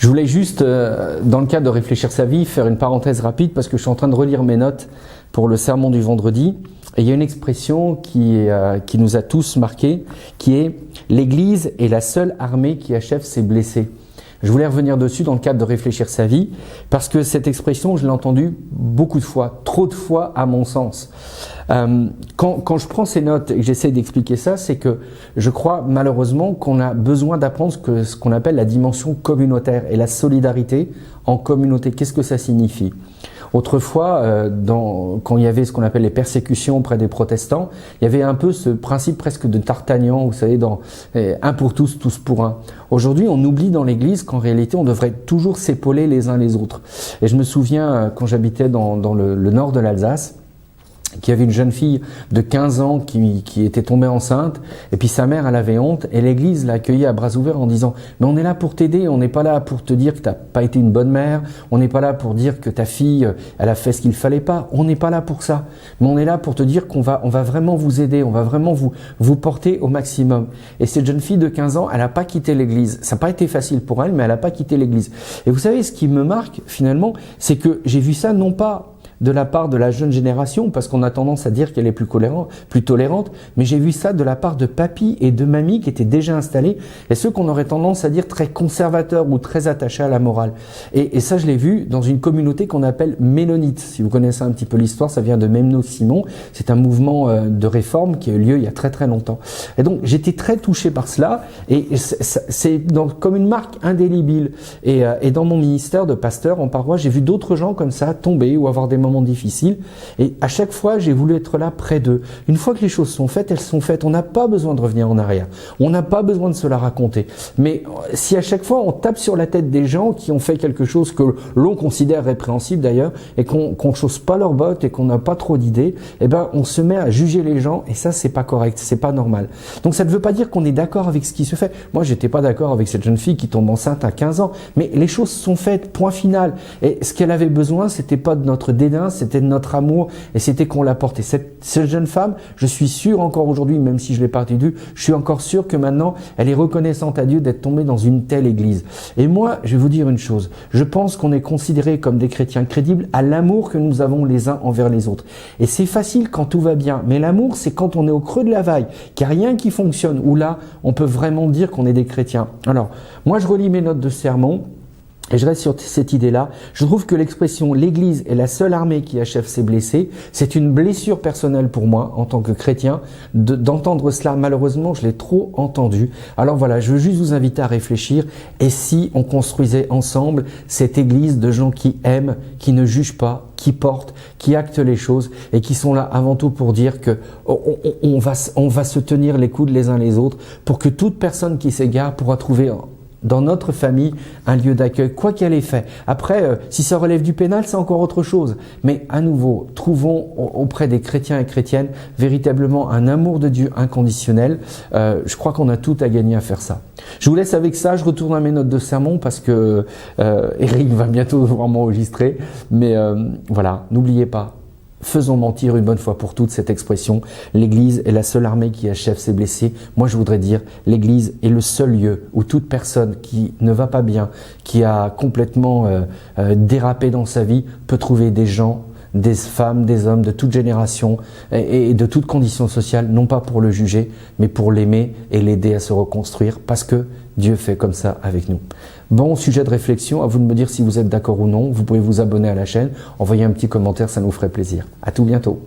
Je voulais juste, dans le cadre de Réfléchir sa vie, faire une parenthèse rapide parce que je suis en train de relire mes notes pour le sermon du vendredi. Et il y a une expression qui nous a tous marqués, qui est « L'Église est la seule armée qui achève ses blessés ». Je voulais revenir dessus dans le cadre de Réfléchir sa vie, parce que cette expression, je l'ai entendue beaucoup de fois, trop de fois à mon sens. Quand je prends ces notes et que j'essaie d'expliquer ça, c'est que je crois malheureusement qu'on a besoin d'apprendre ce qu'on appelle la dimension communautaire et la solidarité en communauté. Qu'est-ce que ça signifie ? Autrefois, quand il y avait ce qu'on appelle les persécutions auprès des protestants, il y avait un peu ce principe presque de D'Artagnan, vous savez, dans un pour tous, tous pour un. Aujourd'hui, on oublie dans l'Église qu'en réalité, on devrait toujours s'épauler les uns les autres. Et je me souviens, quand j'habitais dans le nord de l'Alsace, qu'il y avait une jeune fille de 15 ans qui était tombée enceinte, et puis sa mère, elle avait honte, et l'église l'a accueillie à bras ouverts en disant « Mais on est là pour t'aider, on n'est pas là pour te dire que t'as pas été une bonne mère, on n'est pas là pour dire que ta fille, elle a fait ce qu'il fallait pas, on n'est pas là pour ça, mais on est là pour te dire qu'on va vraiment vous aider, on va vraiment vous porter au maximum. » Et cette jeune fille de 15 ans, elle n'a pas quitté l'église. Ça n'a pas été facile pour elle, mais elle n'a pas quitté l'église. Et vous savez, ce qui me marque finalement, c'est que j'ai vu ça non pas de la part de la jeune génération, parce qu'on a tendance à dire qu'elle est plus tolérante, mais j'ai vu ça de la part de papy et de mamie qui étaient déjà installés, et ceux qu'on aurait tendance à dire très conservateurs ou très attachés à la morale. Et ça, je l'ai vu dans une communauté qu'on appelle Ménonite. Si vous connaissez un petit peu l'histoire, ça vient de Memno Simon. C'est un mouvement de réforme qui a eu lieu il y a très très longtemps. Et donc, j'étais très touché par cela, et c'est comme une marque indélébile. Et dans mon ministère de pasteur en paroisse, j'ai vu d'autres gens comme ça tomber ou avoir des moments difficiles, et à chaque fois j'ai voulu être là près d'eux. Une fois que les choses sont faites, elles sont faites. On n'a pas besoin de revenir en arrière, on n'a pas besoin de se la raconter. Mais si à chaque fois on tape sur la tête des gens qui ont fait quelque chose que l'on considère répréhensible d'ailleurs, et qu'on chausse pas leurs bottes et qu'on n'a pas trop d'idées, eh ben on se met à juger les gens, et ça c'est pas correct, c'est pas normal. Donc ça ne veut pas dire qu'on est d'accord avec ce qui se fait. Moi j'étais pas d'accord avec cette jeune fille qui tombe enceinte à 15 ans, mais les choses sont faites, point final. Et ce qu'elle avait besoin, c'était pas de notre dédain, c'était de notre amour, et c'était qu'on la portait. Cette jeune femme, je suis sûr encore aujourd'hui, même si je l'ai pas entendu, je suis encore sûr que maintenant, elle est reconnaissante à Dieu d'être tombée dans une telle église. Et moi, je vais vous dire une chose, je pense qu'on est considérés comme des chrétiens crédibles à l'amour que nous avons les uns envers les autres. Et c'est facile quand tout va bien, mais l'amour, c'est quand on est au creux de la vague, qu'il n'y a rien qui fonctionne, où là, on peut vraiment dire qu'on est des chrétiens. Alors, moi, je relis mes notes de sermon, et je reste sur cette idée-là. Je trouve que l'expression « l'Église est la seule armée qui achève ses blessés », c'est une blessure personnelle pour moi, en tant que chrétien, d'entendre cela. Malheureusement, je l'ai trop entendu. Alors voilà, je veux juste vous inviter à réfléchir. Et si on construisait ensemble cette Église de gens qui aiment, qui ne jugent pas, qui portent, qui actent les choses, et qui sont là avant tout pour dire que on va se tenir les coudes les uns les autres, pour que toute personne qui s'égare pourra trouver dans notre famille un lieu d'accueil, quoi qu'elle ait fait. Après, si ça relève du pénal, c'est encore autre chose. Mais à nouveau, trouvons auprès des chrétiens et chrétiennes véritablement un amour de Dieu inconditionnel. Je crois qu'on a tout à gagner à faire ça. Je vous laisse avec ça, je retourne à mes notes de sermon parce que Eric va bientôt devoir m'enregistrer. Mais voilà, n'oubliez pas, faisons mentir une bonne fois pour toutes cette expression. L'Église est la seule armée qui achève ses blessés. Moi, je voudrais dire, l'Église est le seul lieu où toute personne qui ne va pas bien, qui a complètement dérapé dans sa vie, peut trouver des gens, des femmes, des hommes de toute génération et de toute condition sociale, non pas pour le juger, mais pour l'aimer et l'aider à se reconstruire, parce que Dieu fait comme ça avec nous. Bon sujet de réflexion, à vous de me dire si vous êtes d'accord ou non. Vous pouvez vous abonner à la chaîne, envoyer un petit commentaire, ça nous ferait plaisir. À tout bientôt.